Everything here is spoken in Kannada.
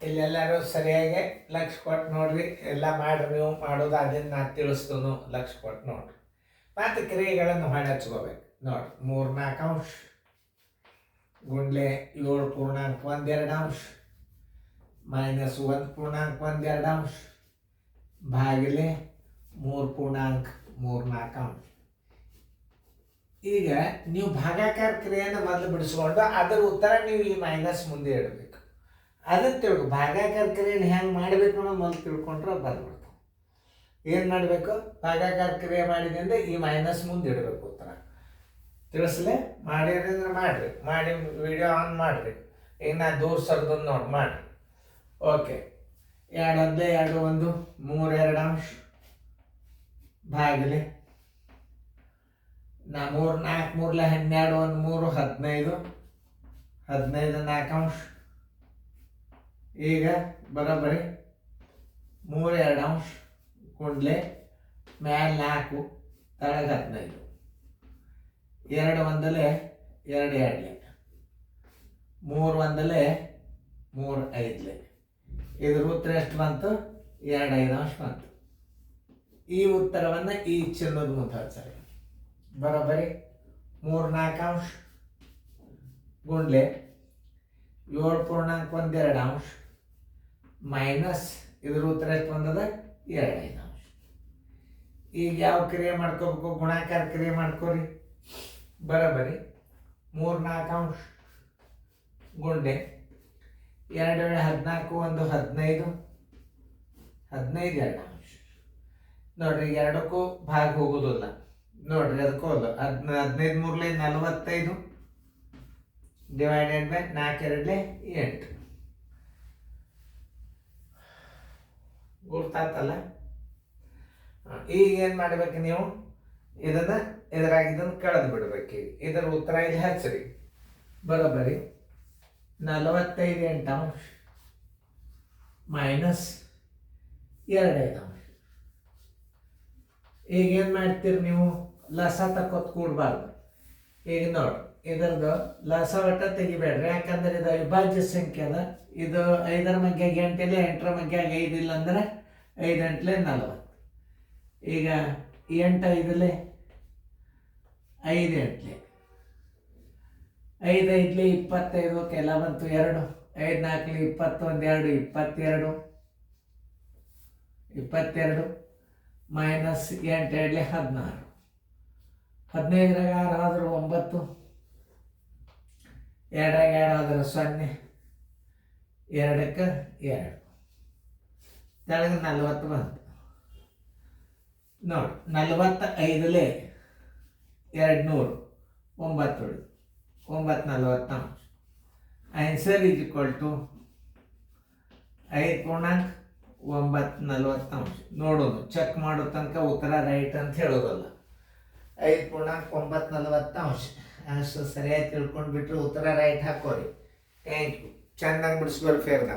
ಇಲ್ಲೆಲ್ಲರೂ ಸರಿಯಾಗಿ ಲಕ್ಷ ಕೊಟ್ಟು ನೋಡ್ರಿ, ಎಲ್ಲ ಮಾಡ್ರಿ. ನೀವು ಮಾಡೋದು ಅದನ್ನು ನಾನು ತಿಳಿಸ್ತನು, ಲಕ್ಷ ಕೊಟ್ಟು ನೋಡ್ರಿ. ಮತ್ತು ಕ್ರಿಯೆಗಳನ್ನು ಹೊಳೆ ಹಚ್ಕೋಬೇಕು ನೋಡ್ರಿ. 3-4 ಅಂಶ ಗುಂಡ್ಲೆ 7.12 ಅಂಶ ಮೈನಸ್ 1.12 ಅಂಶ ಭಾಗಿಲೆ 3.34 ಅಂಶ. ಈಗ ನೀವು ಭಾಗಾಕಾರ ಕ್ರಿಯೆಯನ್ನು ಮೊದಲು ಬಿಡಿಸ್ಕೊಂಡು ಅದರ ಉತ್ತರ ನೀವು ಈ ಮೈನಸ್ ಮುಂದೆ ಇಡಬೇಕು. ಅದನ್ನು ತಿಳ್ಕೊ. ಭಾಗಾಕಾರ ಕ್ರಿಯೆಯನ್ನು ಹೆಂಗೆ ಮಾಡಬೇಕು ಅನ್ನೋ ಮೊದಲು ತಿಳ್ಕೊಂಡ್ರೆ ಬರ್ಬಿಡ್ತಾವೆ. ಏನು ಮಾಡಬೇಕು? ಭಾಗಾಕಾರ ಕ್ರಿಯೆ ಮಾಡಿದೆ ಅಂದರೆ ಈ ಮೈನಸ್ ಮುಂದೆ ಇಡಬೇಕು ಉತ್ತರ. ತಿಳಿಸ್ಲೆ? ಮಾಡಿರಿ ಅಂದ್ರೆ ಮಾಡಿರಿ, ಮಾಡಿ ವಿಡಿಯೋ ಆನ್ ಮಾಡಿರಿ. ಈಗ ನಾ ದೂರ ಸರ್ದನ್ನು ನೋಡಿ ಮಾಡಿರಿ. ಓಕೆ. 2 1 1 3 ಅಂಶ ಭಾಗಿಲೆ 3 4 3 12 1 3 15 4 ಅಂಶ. ಈಗ ಬರೋಬ್ಬರಿ 3 ಅಂಶ ಗುಂಡ್ಲೆ ಮ್ಯಾಲ 4 ತಳಗ 15. 2 1 2 2 3 1 3 5. ಇದ್ರ ಉತ್ತರ ಎಷ್ಟು ಬಂತು? 2 5 ಅಂಶ ಬಂತು. ಈ ಉತ್ತರವನ್ನು ಈ ಚಿನ್ನದ ಮುಂದೆ ಹಚ್ಚಾರೆ. ಬರೋಬ್ಬರಿ 3 4 ಅಂಶ ಗುಂಡ್ಲೆ 7.12 ಅಂಶ ಮೈನಸ್ ಇದ್ರ ಉತ್ತರ ಎಷ್ಟು ಬಂದದ? 2 5 ಅಂಶ. ಈಗ ಯಾವ ಕ್ರಿಯೆ ಮಾಡ್ಕೋಬೇಕು? ಗುಣಾಕಾರ ಕ್ರಿಯೆ ಮಾಡ್ಕೋರಿ. ಬರೋಬ್ಬರಿ 3 4 ಅಂಶ ಗುಂಡೆ 2 14 1 15 15 2 ಅಂಶ. ನೋಡ್ರಿ, ಎರಡಕ್ಕೂ ಭಾಗ ಹೋಗೋದಿಲ್ಲ ನೋಡ್ರಿ, ಅದಕ್ಕೂ ಅಲ್ಲ. 15 3 45 ಡಿವೈಡೆಡ್ ಬೈ 4 2 8. ಗೊತ್ತಾತಲ್ಲ? ಈಗ ಏನು ಮಾಡ್ಬೇಕು ನೀವು? ಇದನ್ನು ಕಳೆದು ಬಿಡ್ಬೇಕು. ಇದರ ಉತ್ತರ ಇಲ್ಲಿ ಹಚ್ಚಿರಿ. ಬರೋಬ್ಬರಿ 45 8 ಅಂಶ ಮೈನಸ್ 2 5 ಅಂಶ. ಈಗ ಏನು ಮಾಡ್ತೀರಿ ನೀವು? ಲಸ ತಕ್ಕೋತ್ ಕೂಡಬಾರ್ದು. ಈಗ ನೋಡಿ, ಇದರದ್ದು ಲಸ ಒಟ್ಟ ತೆಗಿಬೇಡ್ರಿ, ಯಾಕಂದ್ರೆ ಇದು ಅವಿಭಾಜ್ಯ ಸಂಖ್ಯೆ ಅದ. ಇದು 5ರ ಮಗ್ಯಾಗ 8 ಇಲ್ಲ, 8ರ ಮಗ್ಯಾಗ 5 ಇಲ್ಲ ಅಂದ್ರೆ 5 8 40. ಈಗ 8 5 5 8 5 5 25 ಕೆಲ ಬಂತು 2. 5 4 21 2 22 22 ಮೈನಸ್ 8 2 16. 15 6 ಆದರೂ 9, 2 2 ಆದ್ರೆ 0, 2ಕ್ಕೆ 2 ತೆಳಗೆ 40 ಬಂತು. ನೋಡಿ, 45 200 9 9 40 ಅಂಶ. ಆನ್ಸರ್ ಈಸ್ ಈಕ್ವಲ್ ಟು 5.9 ಅಂಶ. ನೋಡೋದು, ಚೆಕ್ ಮಾಡೋ ತನಕ ಉತ್ತರ ರೈಟ್ ಅಂತ ಹೇಳೋದಲ್ಲ. 5.9 ಅಂಶ ಅಷ್ಟು ಸರಿಯಾಗಿ ತಿಳ್ಕೊಂಡು ಬಿಟ್ಟರೆ ಉತ್ತರ ರೈಟ್ ಹಾಕೋರಿ. Thank you. ಚೆನ್ನಾಗಿ ಬಿಡಿಸ್ಬಾರ್ದು ಫೇರ್ನ.